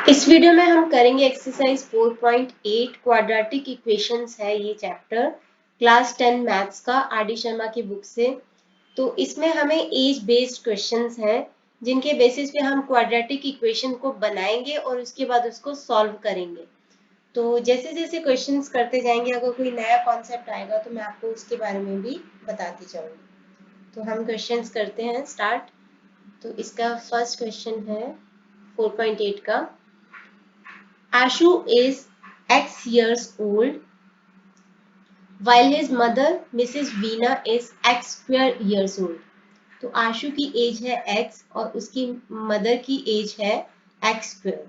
इस वीडियो में हम करेंगे एक्सरसाइज 4.8 क्वाड्रेटिक इक्वेशंस है ये चैप्टर क्लास 10 मैथ्स का आर डी शर्मा की बुक से। तो इसमें हमें एज बेस्ड क्वेश्चंस हैं जिनके बेसिस पे हम क्वाड्रेटिक इक्वेशन को बनाएंगे और उसके बाद उसको सॉल्व करेंगे। तो जैसे जैसे क्वेश्चंस करते जाएंगे अगर कोई नया कॉन्सेप्ट आएगा तो मैं आपको उसके बारे में भी बताती जाऊंगी। तो हम क्वेश्चंस करते हैं स्टार्ट। तो इसका फर्स्ट क्वेश्चन है 4.8 का। Ashu is X years old while his mother Mrs. Veena is X square years old। तो आशु की एज है X और उसकी मदर की एज है X स्क्वायर।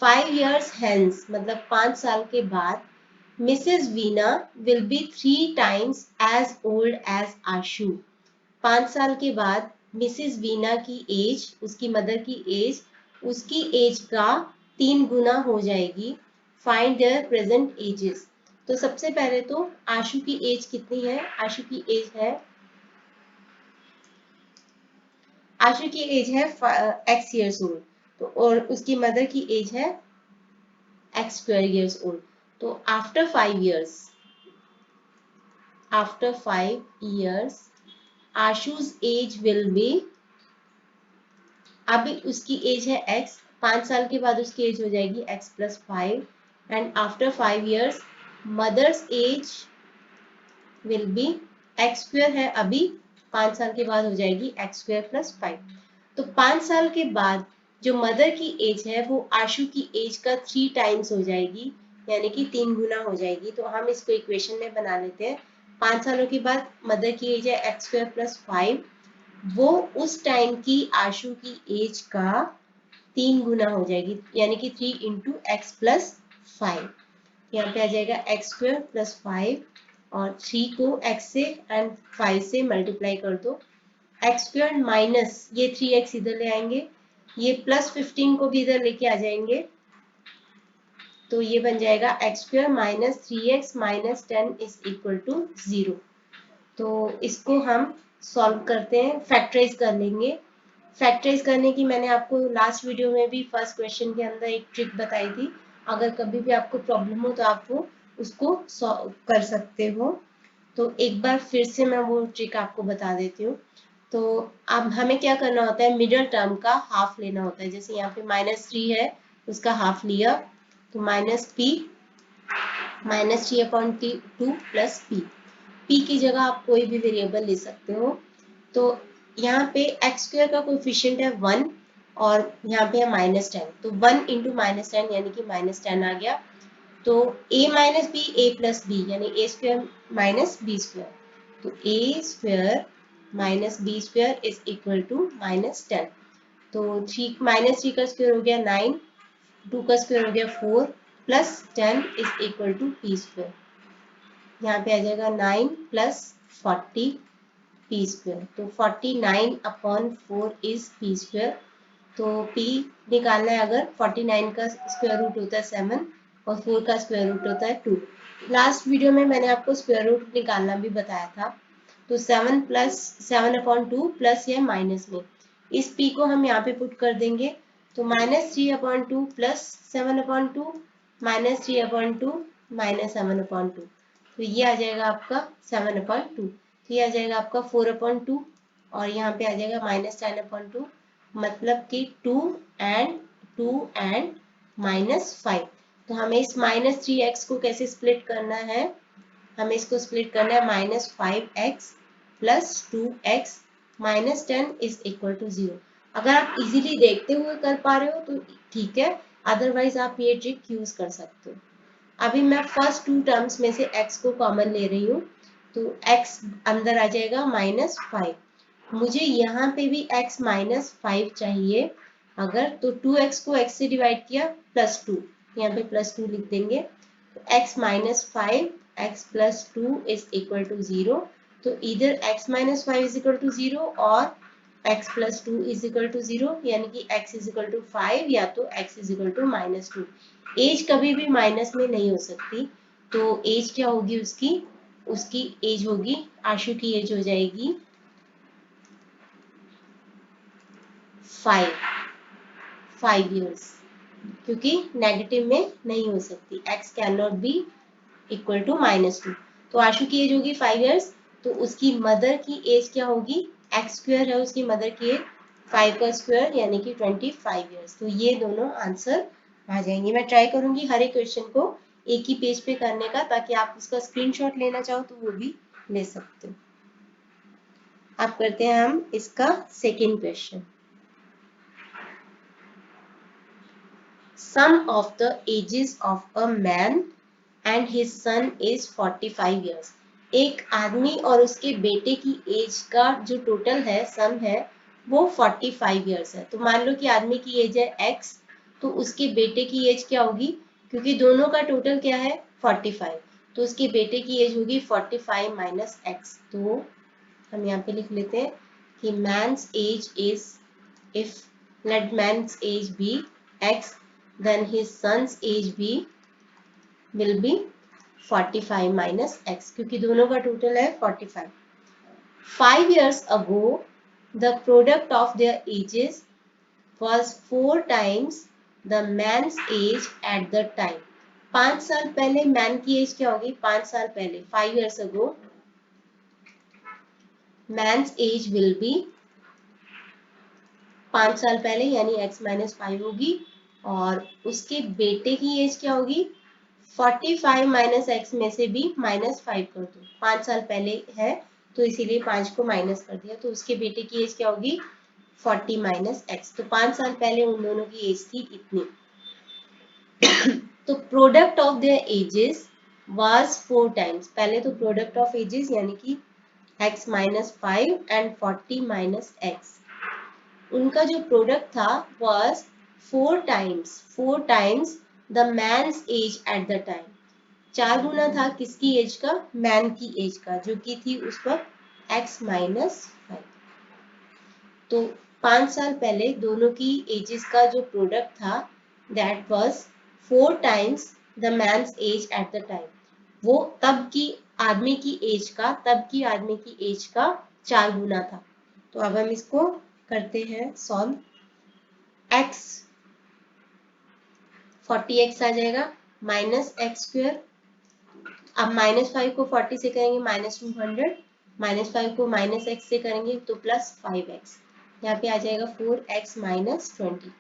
5 years hence मतलब 5 साल के बाद Mrs Veena will be 3 times as old as आशु। 5 साल के बाद मिसेस वीना की एज उसकी मदर की एज उसकी एज का 3 गुना हो जाएगी। Find there present edges. तो सबसे पहले तो आशु की एज कितनी है? आशु की एज है एक्स ईयर्स ओल्ड। तो और उसकी मदर की एज है एक्स स्क्वायर ईयर्स ओल्ड। तो आफ्टर 5 years आशु's एज विल बी, अभी उसकी एज है x, 5 साल के बाद उसकी एज हो जाएगी x plus 5 and after 5 years mother's age will be x square है अभी, 5 साल के बाद हो जाएगी x स्क्वायर प्लस 5। तो 5 साल के बाद जो मदर की एज है वो आशु की एज का 3 times हो जाएगी, यानी कि 3 गुना हो जाएगी। तो हम इसको इक्वेशन में बना लेते हैं। 5 सालों के बाद मदर की एज है x स्क्वायर प्लस 5, वो उस टाइम की आशु की एज का 3 गुना हो जाएगी, यानी कि 3 × x प्लस 5। यहाँ पे आ जाएगा एक्स स्क्वायर प्लस 5 और 3 को x से एंड 5 से मल्टीप्लाई कर दो। एक्स स्क्वायर माइनस ये 3x इधर ले आएंगे, ये प्लस 15 को भी इधर लेके आ जाएंगे। तो ये बन जाएगा x square minus 3x minus 10 is equal to 0। तो इसको हम सॉल्व करते हैं, फैक्टराइज कर लेंगे। फैक्टराइज करने की मैंने आपको लास्ट वीडियो में भी फर्स्ट क्वेश्चन के अंदर एक ट्रिक बताई थी। अगर कभी भी आपको प्रॉब्लम हो तो आप वो उसको सॉल्व कर सकते हो। तो एक बार फिर से मैं वो ट्रिक आपको बता देती हूँ। तो अब हमें क्या करना होता है, मिडल टर्म का हाफ लेना होता है। जैसे यहाँ पे -3 है, उसका हाफ लिया तो -3/2 प्लस p की जगह आप कोई भी वेरिएबल ले सकते हो। तो यहाँ पे एक्स स्क्वायर का कोफिशिएंट है 1 और यहाँ पे है -10, तो 1 × -10 यानी कि -10 आ गया। तो a minus B A plus B यानी A square minus B square. तो A square minus B square is equal to -10। तो 3 का स्क्वायर हो गया 9, 2 का स्क्वायर हो गया 4 plus 10 is equal to p square. यहाँ पे आ जाएगा 9 प्लस 40 पी स्क्वायर। तो 49/4 इज पी स्क्वायर। तो p निकालना है, अगर 49 का स्क्वायर रूट होता है 7 और 4 का स्क्वायर रूट होता है 2। लास्ट वीडियो में मैंने आपको स्क्वायर रूट निकालना भी बताया था। तो 7/2 प्लस या माइनस में इस p को हम यहाँ पे पुट कर देंगे। तो -3/2 प्लस 7/2 -3/2 -7/2। तो ये आ जाएगा आपका 7/2। तो ये आ जाएगा आपका 4/2 और यहाँ पे आ जाएगा -10/2, मतलब कि 2 एंड -5। तो हमें इस -3x को कैसे स्प्लिट करना है, हमें इसको स्प्लिट करना है -5x plus 2x -10 is equal to 0। अगर आप इजीली देखते हुए कर पा रहे हो तो ठीक है, अदरवाइज आप ये ट्रिक यूज कर सकते हो। अभी मैं फर्स्ट 2 टर्म्स में से x को कॉमन ले रही हूँ, तो x अंदर आ जाएगा -5। मुझे यहाँ पे भी x -5 चाहिए। अगर तो 2x को x से डिवाइड किया +2, यहाँ पे +2 लिख देंगे। तो x -5 x plus 2 is equal to 0। तो इधर x -5 इज इक्वल टू 0 और x plus 2 is equal to 0, यानी कि x इज इक्वल टू 5 या तो x is equal to -2। Age कभी भी माइनस में नहीं हो सकती। तो एज क्या होगी उसकी, उसकी एज होगी, आशु की एज हो जाएगी 5 years। क्योंकि नेगेटिव में नहीं हो सकती, x can not be equal to -2। तो आशु की एज होगी 5 इयर्स, तो उसकी मदर की एज क्या होगी, एक्स स्क्वायर है उसकी मदर की एज, 5 का स्क्वायर यानी कि 25 इयर्स। तो ये दोनों आंसर आ जाएंगे। मैं ट्राई करूंगी हर एक क्वेश्चन को एक ही पेज पे करने का, ताकि आप उसका स्क्रीनशॉट लेना चाहो तो वो भी ले सकते हो। अब करते हैं हम इसका second question. Sum of the ages of a man and his son is 45 years. एक आदमी और उसके बेटे की एज का जो टोटल है, सम है, वो 45 इयर्स है। तो मान लो कि आदमी की एज है x, तो उसके बेटे की एज क्या होगी, क्योंकि दोनों का टोटल क्या है 45, तो उसके बेटे की एज होगी 45 माइनस x। तो हम यहाँ पे लिख लेते हैं कि man's age is, if let man's age be x, then his son's age will be 45 minus x, क्योंकि दोनों का टोटल है 45। 5 years ago the product of their ages was 4 times the man's age at the time। 5 साल पहले man की age क्या होगी, 5 साल पहले 5 years ago man's age will be 5 साल पहले यानी x माइनस 5 होगी, और उसके बेटे की एज क्या होगी, 45 माइनस एक्स में से भी -5 कर दो, 5 साल पहले है तो इसीलिए 5 को माइनस कर दिया, तो उसके बेटे की एज क्या होगी 40 माइनस एक्स। तो 5 साल पहले उन दोनों की एज थी इतनी। तो product of their ages was 4 times, पहले तो प्रोडक्ट ऑफ एजेस यानी कि x minus 5 and 40 minus x, उनका जो प्रोडक्ट था was 4 times the man's age at the time. 4 गुना था किसकी एज का, मैन की एज का, जो कि थी उस वक्त x माइनस 5। तो 5 साल पहले दोनों की एजेस का जो प्रोडक्ट था that was 4 times the man's age at the time, वो तब की आदमी की एज का 4 गुना था। तो अब हम इसको करते हैं सॉल्व। x 40x आ जाएगा माइनस एक्स स्क्वायर, अब -5 को 40 से करेंगे -200, -5 को -x से करेंगे तो +5x, यहाँ पे आ जाएगा 4x माइनस 20।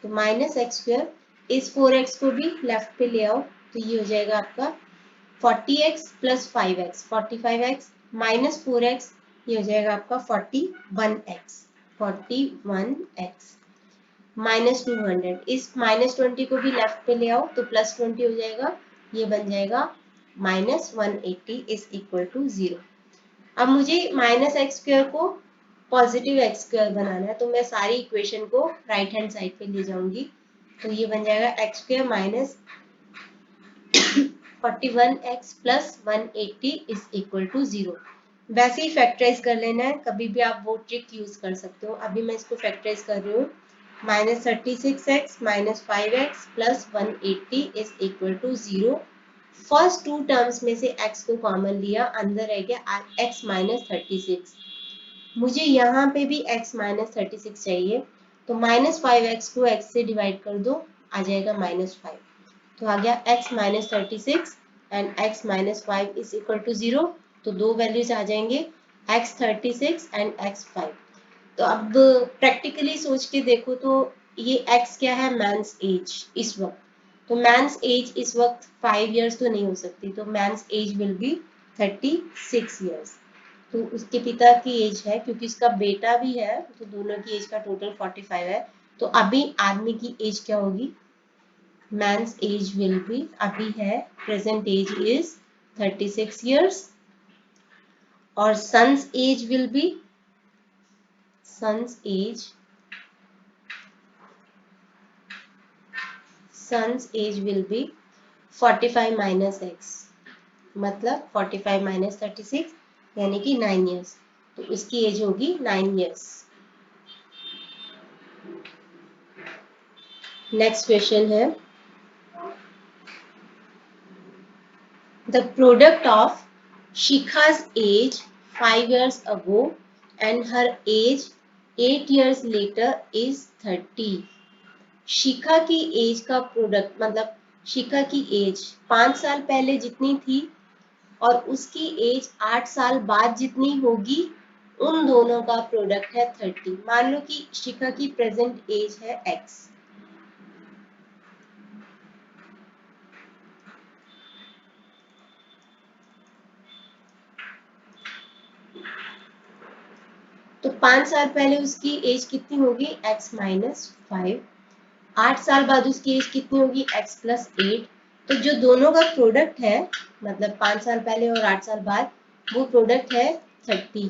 तो -x², इस 4x को भी लेफ्ट पे ले आओ, तो ये हो जाएगा आपका 40x + 5x 45x minus 4x, ये हो जाएगा आपका 41x -200। इस -20 को भी लेफ्ट पे ले आओ तो +20 हो जाएगा, ये बन जाएगा -180 इज इक्वल टू 0। अब मुझे -x² को पॉजिटिव x² बनाना है, तो मैं सारी इक्वेशन को राइट हैंड साइड पे ले जाऊंगी, तो ये बन जाएगा x² minus 41x + 180 is equal to 0। वैसे ही फैक्टराइज कर लेना है, कभी भी आप वो ट्रिक यूज कर सकते हो। अभी मैं इसको फैक्टराइज कर रही हूँ, -36x - 5x + 180 is equal to 0। First 2 terms में से x को कॉमन लिया, अंदर रह गया x - 36। मुझे यहाँ पे भी x - 36 चाहिए, तो -5x को x से डिवाइड कर दो, आ जाएगा -5। तो आ गया x - 36 and x - 5 is equal to 0। तो दो वैल्यूज आ जाएंगे, x 36 एंड x 5। तो अब प्रैक्टिकली सोच के देखो तो ये x क्या है, मैंस एज इस वक्त, तो मैंस एज इस वक्त 5 इयर्स तो नहीं हो सकती, तो man's age will be 36 years. तो उसके पिता की एज है, क्योंकि उसका बेटा भी है, तो दोनों की एज का टोटल 45 है। तो अभी आदमी की एज क्या होगी, मैंस एज विल बी, अभी है प्रेजेंट एज इज 36 इयर्स, और son's age will be, son's age will be 45 minus x, मतलब 45 minus 36 यानी कि 9 years, तो उसकी एज होगी 9 years। नेक्स्ट क्वेश्चन है, द प्रोडक्ट ऑफ शिखा's age 5 years ago and her age 8 years later is 30। शिखा की एज का प्रोडक्ट, मतलब शिखा की एज 5 साल पहले जितनी थी और उसकी एज 8 साल बाद जितनी होगी, उन दोनों का प्रोडक्ट है 30। मान लो कि शिखा की प्रेजेंट एज है x, तो 5 साल पहले उसकी एज कितनी होगी, x माइनस 5। 8 साल बाद उसकी एज कितनी होगी, x प्लस 8। तो जो दोनों का प्रोडक्ट है, मतलब 5 साल पहले और 8 साल बाद, वो प्रोडक्ट है 30।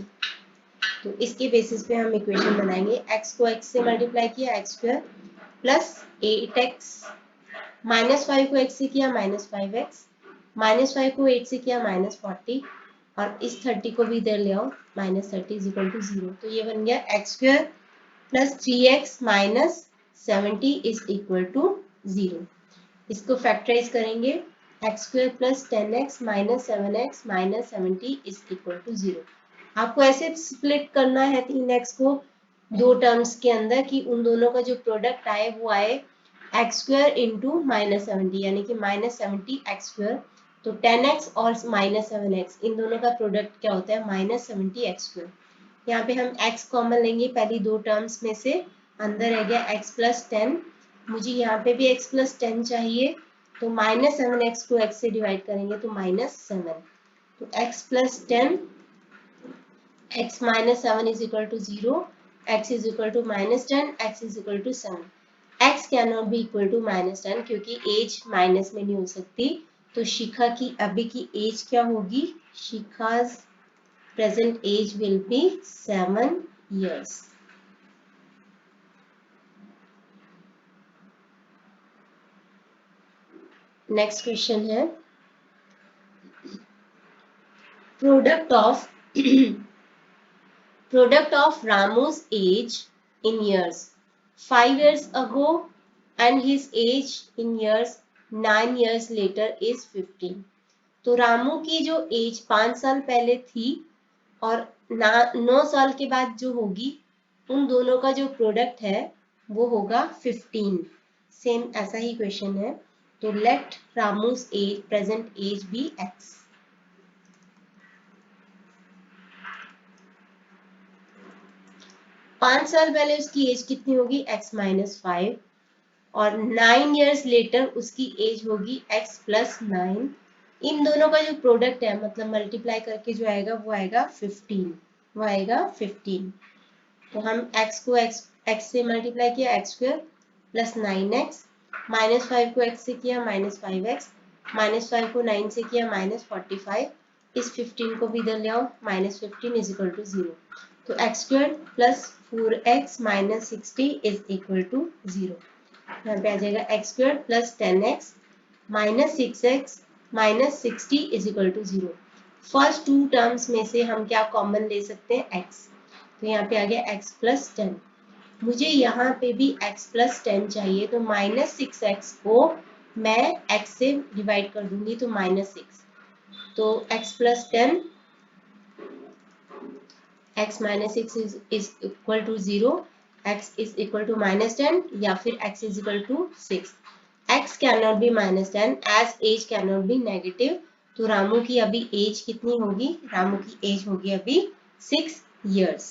तो इसके बेसिस पे हम इक्वेशन बनाएंगे। x को x से मल्टीप्लाई किया, x square plus 8x, minus 5 को x से किया माइनस 5x, माइनस 5 को 8 से किया माइनस 40, और इस 30 को भी इधर ले आओ, माइनस 30 इज इक्वल टू 0। तो ये बन गया x square plus 3x minus 70 is equal to 0। इसको फैक्टराइज करेंगे, x square plus 10x minus 7x minus 70 is equal to 0। आपको ऐसे स्प्लिट करना है 3x को दो टर्म्स के अंदर कि उन दोनों का जो प्रोडक्ट आए वो आए एक्स स्क्वायर इंटू माइनस 70, यानी कि माइनस 70 एक्स स्क्वायर। तो 10x और माइनस 7x इन दोनों का प्रोडक्ट क्या होता है, माइनस 70 एक्स स्क्वायर। यहाँ पे हम x कॉमन लेंगे पहली दो टर्म्स में से, अंदर रह गया x प्लस 10। मुझे यहाँ पे भी x प्लस 10 चाहिए, तो माइनस 7x को x से डिवाइड करेंगे तो माइनस 7। तो x plus 10, x minus 7 is equal to 0, x is equal to minus 10, x is equal to 7. x cannot be equal to minus 10 क्योंकि एज माइनस में नहीं हो सकती। तो शिखा की अभी की एज क्या होगी, शिखा's present age will be 7 years. Next question है product of product of Ramu's age in years 5 years ago and his age in years 9 years later is 15। तो रामू की जो एज 5 साल पहले थी और 9 साल के बाद जो होगी, उन दोनों का जो प्रोडक्ट है वो होगा 15। सेम ऐसा ही क्वेश्चन है। तो लेट रामू's age present age be x। 5 साल पहले उसकी एज कितनी होगी, x माइनस 5, और 9 इयर्स लेटर उसकी एज होगी x प्लस 9। इन दोनों का जो प्रोडक्ट है, मतलब मल्टीप्लाई करके जो आएगा वो आएगा 15, वो आएगा 15। तो हम x को x से मल्टीप्लाई किया, x square plus 9x, minus 5 को x से किया माइनस 5x, माइनस 5 को 9 से किया माइनस 45, इस 15 को भी इधर ले आओ, माइनस 15 इज इक्वल टू 0। तो x square plus 4x minus 60 is equal to 0। यहाँ पे आ जाएगा x square plus 10x minus 6x minus 60 is equal to 0। First two terms में से हम क्या कॉमन ले सकते हैं, x। तो यहाँ पे आ गया x प्लस 10। मुझे यहाँ पे भी x प्लस 10 चाहिए, तो माइनस 6x को मैं x से डिवाइड कर दूंगी तो माइनस 6। तो x plus 10, x minus 6 is equal to 0, x is equal to minus 10, या फिर x is equal to 6। x cannot be minus 10 as age cannot be negative। तो रामू की अभी एज कितनी होगी, रामू की एज होगी अभी 6 years।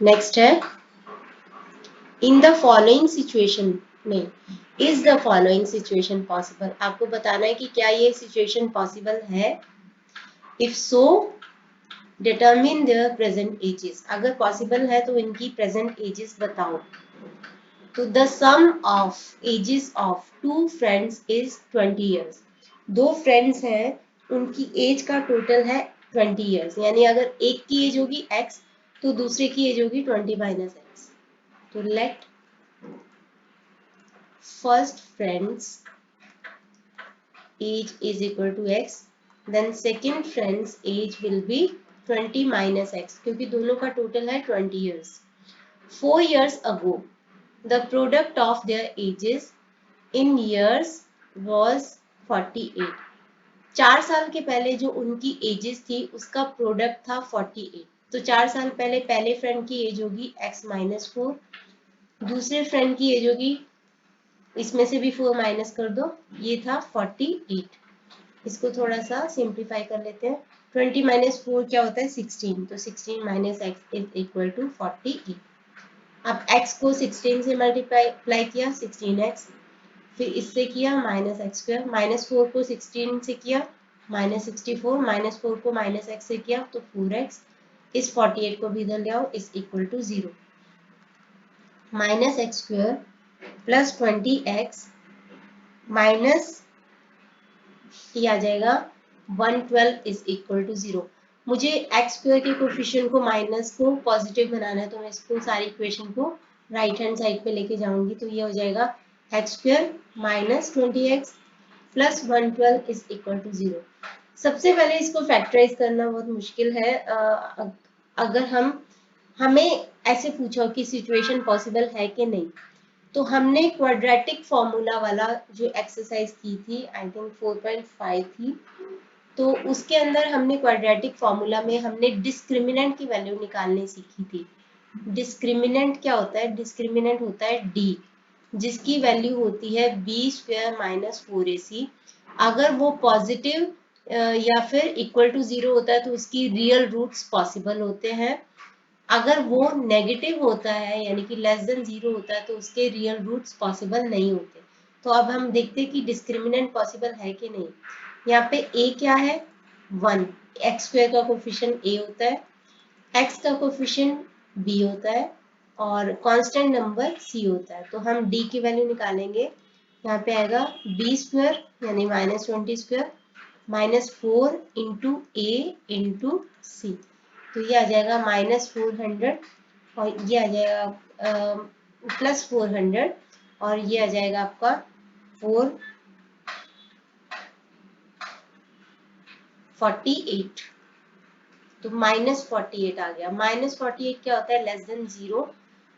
नेक्स्ट है इन द फॉलोइंग सिचुएशन में is the following situation possible. आपको बताना है कि क्या ये सिचुएशन पॉसिबल है। If so determine their present ages. अगर पॉसिबल है तो इनकी प्रेजेंट एजेस बताओ। तो the sum of ages of two friends is 20 years। दो फ्रेंड्स हैं, उनकी एज का टोटल है 20 years, यानी अगर एक की एज होगी x तो दूसरे की एज होगी 20 माइनस x। तो let first friend's age is equal to x, then second friend's age will be 20 minus x, क्योंकि दोनों का टोटल है 20 years। 4 years ago the product of their ages in years was 48। 4 साल के पहले जो उनकी एजेस थी उसका प्रोडक्ट था 48। तो 4 साल पहले पहले फ्रेंड की एज होगी x-4, दूसरे फ्रेंड की एज होगी, इसमें से भी 4 माइनस कर दो, ये था 48। इसको थोड़ा सा सिंप्लीफाई कर लेते हैं। 20 माइनस 4 क्या होता है 16, तो 16 minus x is equal to 48। अब x को 16 से मल्टीप्लाई किया 16x, फिर इससे किया माइनस एक्स स्क्वायर, माइनस 4 को 16 से किया माइनस 64, माइनस 4 को माइनस एक्स से किया तो 4x, इस 48 को भी इधर ले आओ, is equal to 0। Minus x square plus 20x minus ये आ जाएगा 112 इज इक्वल टू 0। मुझे एक्स स्क्वायर के कोफिशिएंट को माइनस को पॉजिटिव बनाना है, तो मैं इसको सारी इक्वेशन को राइट हैंड साइड पे लेके जाऊंगी, तो ये हो जाएगा x square minus 20x plus 112 is equal to 0। सबसे पहले इसको फैक्टराइज करना बहुत मुश्किल है। अगर हमें ऐसे पूछो कि सिचुएशन पॉसिबल है कि नहीं, तो हमने क्वाड्रेटिक फॉर्मूला वाला जो एक्सरसाइज की थी, आई थिंक 4.5 थी, तो उसके अंदर हमने क्वाड्रेटिक फॉर्मूला में हमने डिस्क्रिमिनेंट की वैल्यू निकालनी सीखी थी। डिस्क्रिमिनेंट क्या होता है? डिस्क्रिमिनेंट होता है डी, जिसकी वैल्यू होती है बी स्क्वायर माइनस 4ac। अगर वो पॉजिटिव या फिर इक्वल टू 0 होता है तो उसकी रियल रूट्स पॉसिबल होते हैं। अगर वो नेगेटिव होता है यानी कि लेस देन 0 होता है तो उसके रियल रूट्स पॉसिबल नहीं होते। तो अब हम देखते हैं कि डिस्क्रिमिनेंट पॉसिबल है कि नहीं। यहाँ पे a क्या है 1, एक्स स्क्वायर का कोफिशिएंट a होता है, x का कोफिशिएंट b होता है और कांस्टेंट नंबर c होता है। तो हम d की वैल्यू निकालेंगे, यहाँ पे आएगा b स्क्वायर यानी minus 20 square minus 4 into a into C, तो ये आ जाएगा माइनस 400 और ये आ जाएगा प्लस 400 और ये आ जाएगा आपका 448, तो माइनस 48 आ गया। माइनस 48 क्या होता है? Less than 0।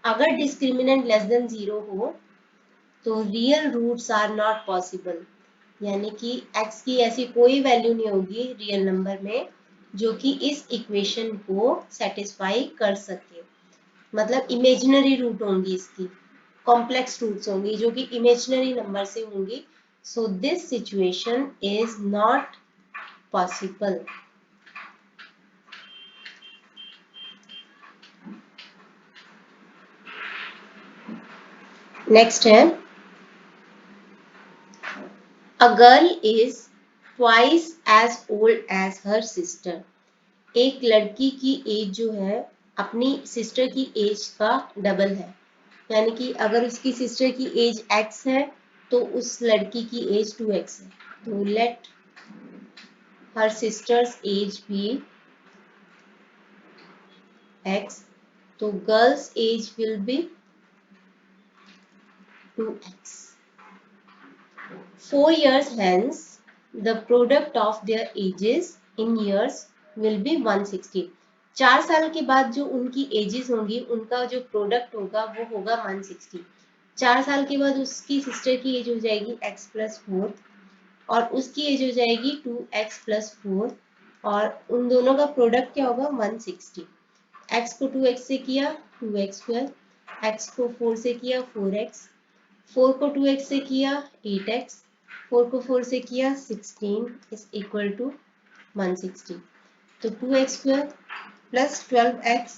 अगर डिस्क्रिमिनेंट लेस देन 0 हो तो real roots are not possible, यानी कि x की ऐसी कोई वैल्यू नहीं होगी रियल नंबर में जो कि इस इक्वेशन को सेटिस्फाई कर सके। मतलब इमेजिनरी रूट होंगी, इसकी कॉम्प्लेक्स रूट्स होंगी जो कि इमेजिनरी नंबर से होंगी। So this situation is not possible. Next है a girl is twice as old as her sister. एक लड़की की एज जो है अपनी सिस्टर की एज का डबल है, यानी कि अगर उसकी सिस्टर की एज x है तो उस लड़की की एज 2x है। तो let her sister's age be x, तो girl's age will be 2x। 4 years hence the product of their ages in years will be 160। 4 साल के बाद जो उनकी एजेस होंगी उनका जो प्रोडक्ट होगा वो होगा 160। 4 साल के बाद उसकी सिस्टर की एज हो जाएगी x प्लस 4 और उसकी एज हो जाएगी 2x प्लस 4 और उन दोनों का प्रोडक्ट क्या होगा 160। x को 2x से किया 2x स्क्वायर, x को 4 से किया 4x, 4 को 2x से किया 8x, 4 को 4 से किया 16 इज इक्वल टू 160। तो 2x square plus 12x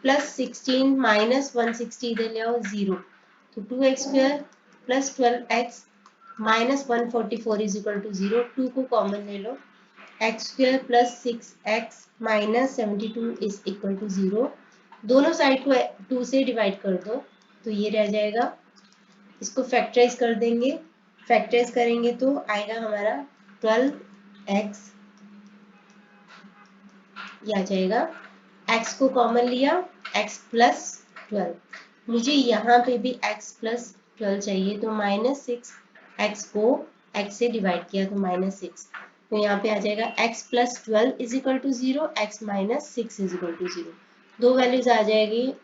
plus 16 minus 160 इधर ले आओ 0, तो 2x square plus 12x minus 144 is equal to 0। 2 को कॉमन ले लो, x square plus 6x minus 72 is equal to 0। दोनों साइड को 2 से डिवाइड कर दो तो ये रह जाएगा। इसको फैक्टराइज कर देंगे, फैक्टराइज करेंगे तो आएगा हमारा 12x, ये आ जाएगा। x को कॉमन लिया x प्लस 12, मुझे यहाँ पे भी x प्लस 12 चाहिए तो माइनस 6, x को x से डिवाइड किया तो माइनस 6, तो यहाँ पे आ जाएगा x plus 12 is equal to 0, x minus 6 is equal to 0। दो वैल्यूज आ जाएगी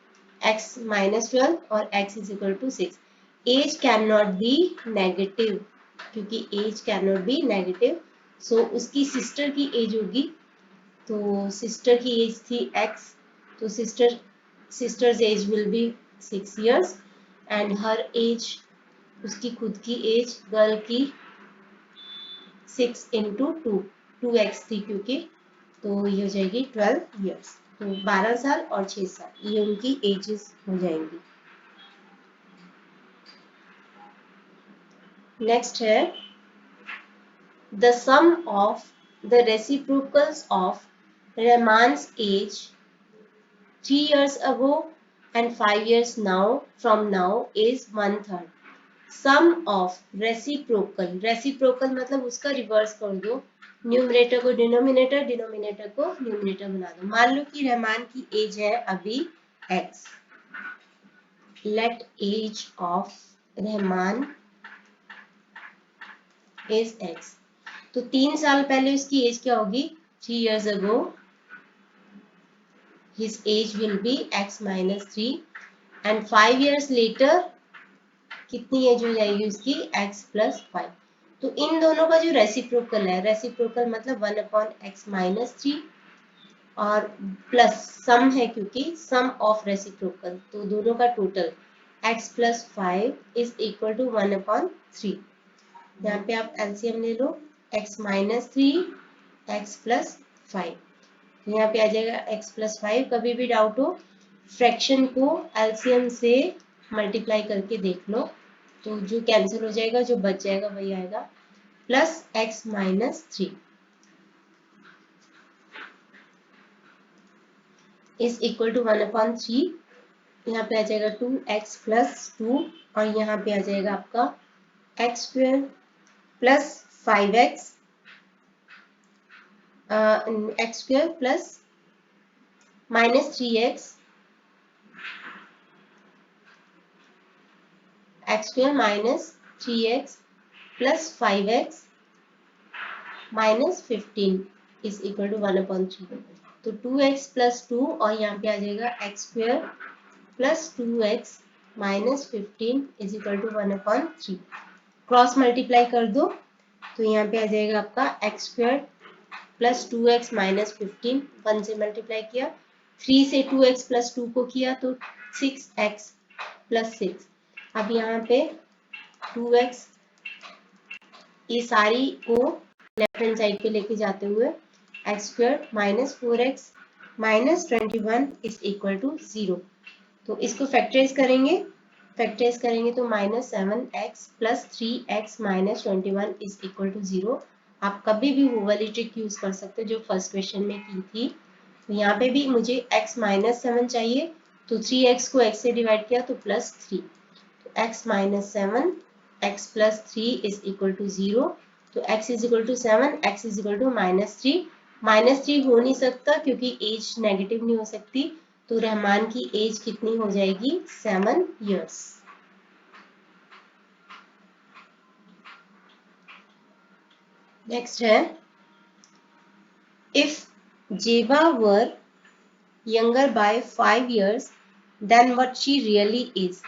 x माइनस 12 और x is equal to 6। Age can not be negative, क्योंकि age can not be negative, so उसकी सिस्टर की एज होगी तो सिस्टर की as थी x, तो sister's age will be 6 years and her age, उसकी खुद की एज गर्ल की 6 into 2, 2x थी क्योंकि, तो ये हो जाएगी 12 years। तो 12 साल और 6 साल ये उनकी एजेस हो जाएंगी। नेक्स्ट है the sum of the reciprocals of Rahman's age 3 years ago and 5 years now from now is 1/3। Sum of reciprocal, reciprocal मतलब उसका रिवर्स कर दो, न्यूमरेटर को डिनोमिनेटर, डिनोमिनेटर को न्यूमरेटर बना दो। मान लो कि रहमान की एज है अभी x, let age of Rahman is x। तो 3 साल पहले उसकी एज क्या होगी, 3 years ago his age will be x minus 3 and 5 years later कितनी एज हो जाएगी उसकी x plus 5। तो इन दोनों का जो रेसिप्रोकल है, रेसिप्रोकल मतलब 1/x minus 3 और प्लस सम है क्योंकि सम ऑफ रेसिप्रोकल, तो दोनों का total x plus 5 is equal to 1/3। यहाँ पे आप एलसीएम ले लो, x minus 3 x plus 5, यहाँ पे आ जाएगा x plus 5। कभी भी डाउट हो फ्रैक्शन को एलसीएम से मल्टीप्लाई करके देख लो, तो जो कैंसिल हो जाएगा जो बच जाएगा वही आएगा, plus x minus 3 is equal to 1/3। यहाँ पे आ जाएगा 2x plus 2 और यहाँ पे आ जाएगा आपका x square plus 5x x square plus minus 3x x square minus 3x plus 5x minus 15 is equal to 1/3। तो 2x plus 2 और यहाँ पे आ जाएगा x square plus 2x minus 15 is equal to 1/3। Cross multiply कर दो तो यहाँ पे आ जाएगा आपका x square plus 2x minus 15, 1 से मल्टीप्लाई किया, 3 से 2x plus 2 को किया तो 6x plus 6। अब यहाँ पे 2x ये सारी को लेफ्ट हैंड साइड पे लेके जाते हुए x square minus 4x minus 21 is equal to 0। तो इसको फैक्टराइज करेंगे तो minus 7x plus 3x minus 21 is equal to 0। आप कभी भी वो वाली ट्रिक यूज कर सकते हो जो फर्स्ट क्वेश्चन में की थी। तो यहाँ पे भी मुझे x माइनस 7 चाहिए, तो 3x को x से डिवाइड किया तो प्लस 3, तो x minus 7 x plus 3 is equal to 0। तो x is equal to 7, x is equal to -3 हो नहीं सकता क्योंकि एज नेगेटिव नहीं हो सकती, तो रहमान की एज कितनी हो जाएगी, 7 years। नेक्स्ट है if Zeba were younger by 5 years then what she really is.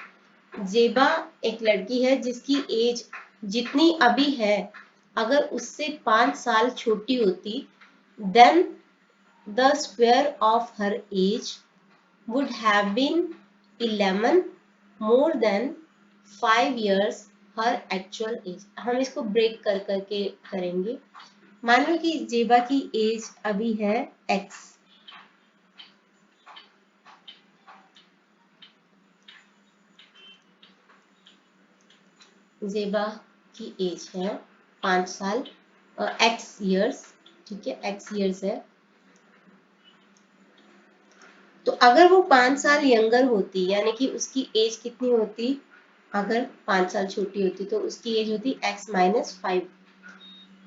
Zeba एक लड़की है जिसकी एज जितनी अभी है अगर उससे 5 साल छोटी होती, then the square of her age would have been 11 more than 5 years her actual age। हम इसको ब्रेक कर करके करेंगे। मान लो कि जेबा की एज अभी है x, जेबा की एज है 5 साल x years, ठीक है x years है। तो अगर वो 5 साल यंगर होती, यानी कि उसकी एज कितनी होती, अगर 5 साल छोटी होती तो उसकी एज होती x minus 5,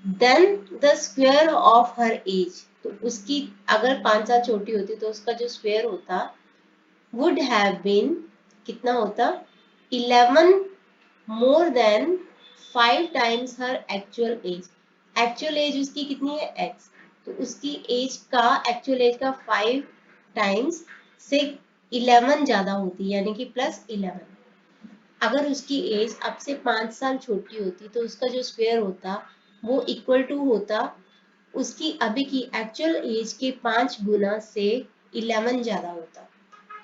then the square of her age, तो उसकी अगर 5 साल छोटी होती तो उसका जो स्क्वायर होता वुड हैव बीन कितना होता, 11 मोर देन 5 टाइम्स हर एक्चुअल एज। एक्चुअल एज उसकी कितनी है x, तो उसकी एज का एक्चुअल एज का 5 टाइम्स से 11 ज्यादा होती, यानी कि प्लस 11। अगर उसकी एज अब से 5 साल छोटी होती तो उसका जो स्क्वायर होता वो इक्वल टू होता उसकी अभी की एक्चुअल एज के 5 गुना से 11 ज्यादा होता।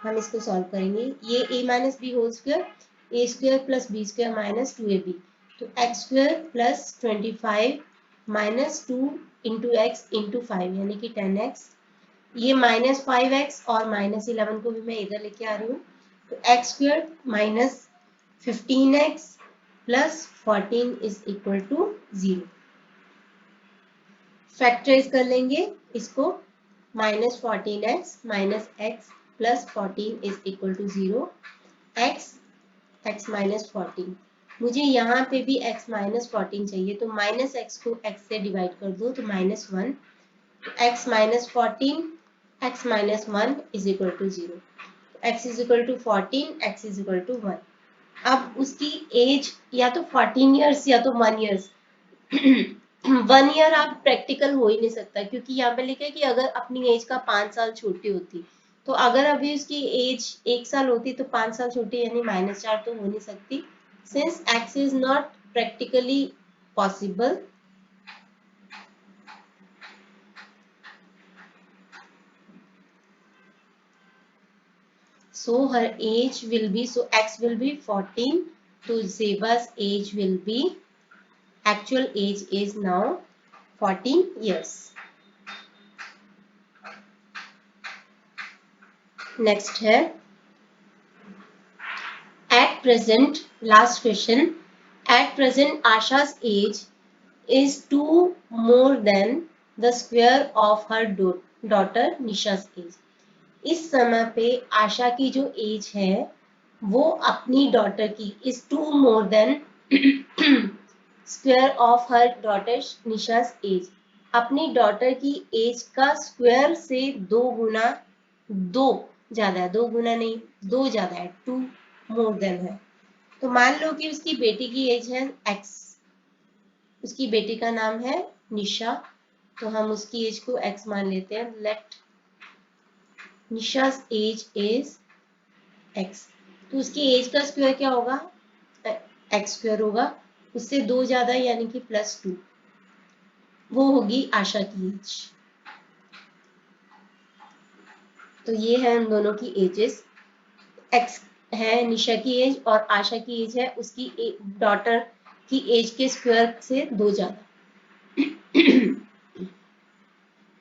हम इसको सॉल्व करेंगे। ये a minus b whole square, a square plus b square minus 2ab, तो x square plus 25 minus 2 into x into 5 यानी कि 10x। ये माइनस 5x और माइनस 11 को भी मैं इधर लेके आ रही हूँ, तो x square minus 15x plus 14 is equal to 0। Factorise कर लेंगे इसको, minus 14x minus x plus 14 is equal to 0। x minus 14, मुझे यहाँ पे भी x माइनस 14 चाहिए, तो माइनस x को x से डिवाइड कर दो तो minus 1, x minus 14 x minus 1 is equal to 0। x is equal to 14, x is equal to 1। अब उसकी एज या तो 14 ईयर्स या तो 1 ईयर्स 1 ईयर आप प्रैक्टिकल हो ही नहीं सकता, क्योंकि यहाँ पे लिखा है कि अगर अपनी एज का 5 साल छोटी होती, तो अगर अभी उसकी एज 1 साल होती तो 5 साल छोटी यानी -4 तो हो नहीं सकती, since x is not practically possible. So her age will be, so x will be 14, so Zeba's age will be, actual age is now 14 years. Next है at present, last question, at present Asha's age is 2 more than the square of her daughter Nisha's age. इस समय पे आशा की जो as है वो अपनी daughter की is 2 more than square of her daughter निशा's एज, अपनी डॉटर की एज का स्क्वायर से 2 गुना, 2 ज्यादा है, 2 गुना नहीं 2 ज्यादा है, 2 मोर देन है। तो मान लो कि उसकी बेटी की एज है x, उसकी बेटी का नाम है निशा, तो हम उसकी एज को x मान लेते हैं। लेट निशा's एज इज x, तो उसकी एज का स्क्वायर क्या होगा, x स्क्वायर होगा, उससे 2 ज्यादा यानी कि +2, वो होगी आशा की एज। तो ये है उन दोनों की एजेस, x है निशा की एज और आशा की एज है उसकी डॉटर की एज के स्क्वायर से 2 ज्यादा।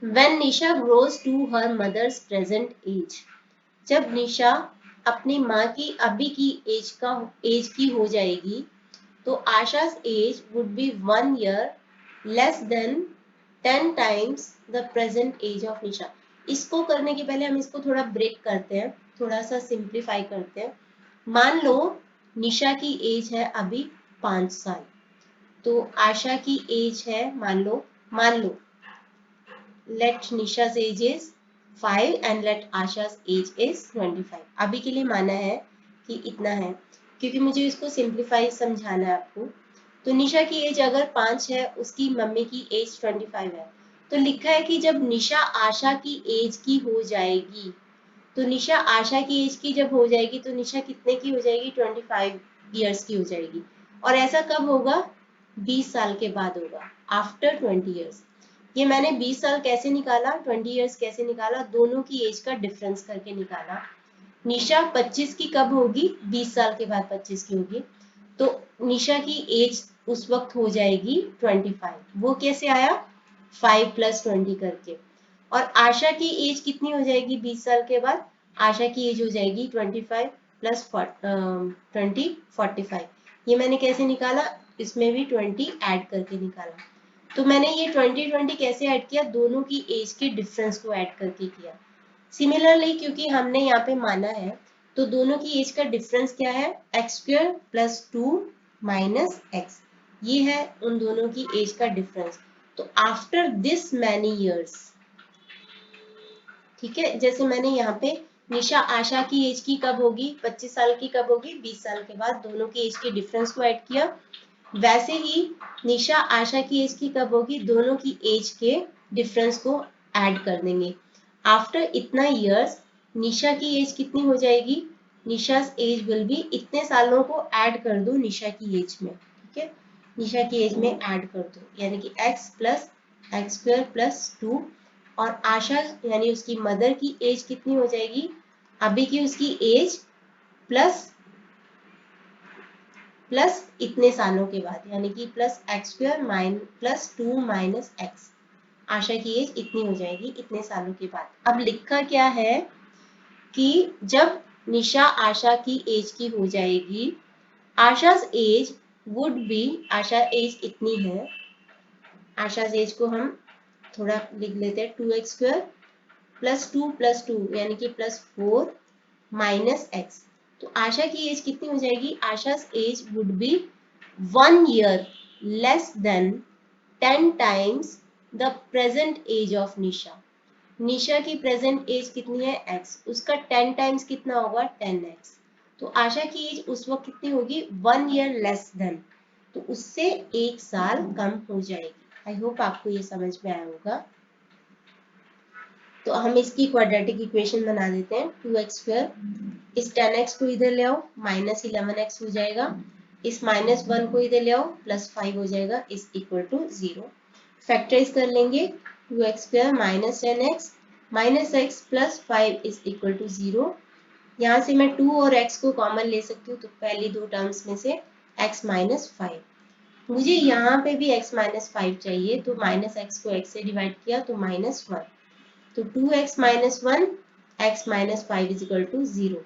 When Nisha grows to her mother's present age, जब निशा अपनी माँ की अभी की एज की हो जाएगी, तो Asha's as would be 1 year less than 10 times the present age of निशा। इसको करने के पहले हम इसको थोड़ा ब्रेक करते हैं, थोड़ा सा सिंप्लीफाई करते हैं। मान लो निशा की एज है अभी 5 साल, तो आशा की एज है मान लो let Nisha's age is 5 and let Asha's age is 25। अभी के लिए माना है कि इतना है, क्योंकि मुझे इसको सिंप्लीफाई समझाना है आपको। तो निशा की एज अगर 5 है, उसकी मम्मी की एज 25 है, तो लिखा है कि जब निशा आशा की एज की हो जाएगी, तो निशा आशा की एज की जब हो जाएगी तो निशा कितने की हो जाएगी, 25 ईयर्स की हो जाएगी। और ऐसा कब होगा, 20 साल के बाद होगा, आफ्टर 20 ईयर्स। ये मैंने 20 साल कैसे निकाला, 20 ईयर्स कैसे निकाला, दोनों की एज का डिफरेंस करके निकाला। निशा 25 की कब होगी, 20 साल के बाद 25 की होगी, तो निशा की एज उस वक्त हो जाएगी 25। वो कैसे आया, 5 + 20 करके। और आशा की एज कितनी हो जाएगी 20 साल के बाद, आशा की एज हो जाएगी 25 + 20 45। ये मैंने कैसे निकाला, इसमें भी 20 ऐड करके निकाला। तो मैंने ये 20 कैसे ऐड किया, दोनों की एज के डिफरेंस को ऐड करके किया। सिमिलरली क्योंकि हमने यहाँ पे माना है, तो दोनों की एज का डिफरेंस क्या है, x² + 2 - x, ये है उन दोनों की एज का डिफरेंस। तो आफ्टर दिस मैनी ईयर्स, ठीक है, जैसे मैंने यहाँ पे निशा आशा की एज की कब होगी, 25 साल की कब होगी, 20 साल के बाद, दोनों की एज के डिफरेंस को ऐड किया। वैसे ही निशा आशा की एज की कब होगी, दोनों की एज के डिफरेंस को ऐड कर देंगे। आफ्टर इतना ईयर्स निशा की एज कितनी हो जाएगी, निशा's एज विल बी, इतने सालों को ऐड कर दो निशा की एज में, ठीक है, निशा की एज में ऐड कर दो, यानी कि x + एक्स स्क्वायर प्लस 2 और आशा यानी उसकी मदर की एज कितनी हो जाएगी, अभी की उसकी एज प्लस इतने सालों के बाद, यानी कि plus X square plus 2 minus X, Asha की एज इतनी हो जाएगी इतने सालों के बाद। अब लिखा क्या है कि जब निशा आशा की एज की हो जाएगी, आशा's age would be, Asha age इतनी है, आशा's एज को हम थोड़ा लिख लेते हैं 2x स्क्वायर प्लस टू यानी कि प्लस 4 माइनस एक्स। तो आशा की एज कितनी हो जाएगी, आशा's age would be 1 year less than 10 times the present age of Nisha. Nisha की प्रेजेंट एज कितनी है x, उसका 10 टाइम्स कितना होगा 10x। तो आशा की एज उस वक्त कितनी होगी 1 ईयर लेस देन, तो उससे 1 साल कम हो जाएगी। आई होप आपको ये समझ में आया होगा। तो हम इसकी क्वाड्रेटिक इक्वेशन बना देते हैं। 2x स्क्वायर, इस 10x को इधर ले आओ, माइनस 11x हो जाएगा, इस माइनस 1 को इधर ले आओ, प्लस 5 हो जाएगा, इज इक्वल टू 0। फैक्टराइज कर लेंगे, 2x square minus 10x minus x plus 5 is equal to 0। यहाँ से मैं 2 और x को कॉमन ले सकती हूँ, तो पहली दो टर्म्स में से x माइनस 5, मुझे यहाँ पे भी x माइनस 5 चाहिए, तो माइनस x को x से डिवाइड किया तो माइनस 1, तो 2x minus 1 x minus 5 is equal to 0।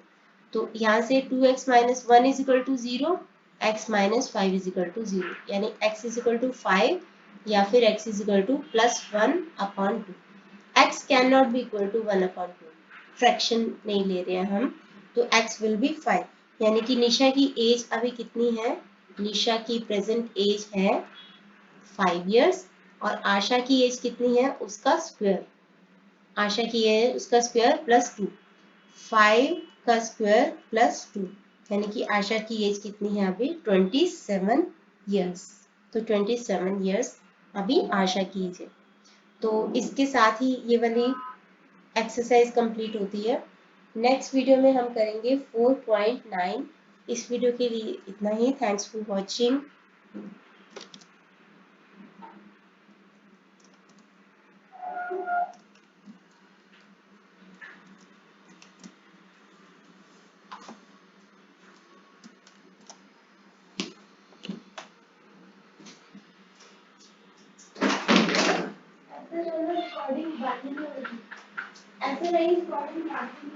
तो यहाँ से 2x minus 1 is equal to 0, x minus 5 is equal to 0, यानी x इज इक्वल टू 5 या फिर x is equal to plus 1 upon 2। x can not be equal to 1 upon 2, fraction नहीं ले रहे हैं हम, तो x विल बी 5, यानी कि निशा की एज अभी कितनी है, निशा की प्रेजेंट एज है 5 इयर्स और आशा की एज कितनी है, उसका स्क्वायर, आशा की है उसका स्क्वायर प्लस 2, 5 का स्क्वायर प्लस 2, यानी कि आशा की एज कितनी है अभी 27 इयर्स। तो 27 इयर्स अभी आशा की एज है। तो इसके साथ ही ये वाली एक्सरसाइज कंप्लीट होती है। नेक्स्ट वीडियो में हम करेंगे 4.9। इस वीडियो के लिए इतना ही। Thanks for watching. रिकॉर्डिंग बाकी ऐसे नहीं, रिकॉर्डिंग बाकी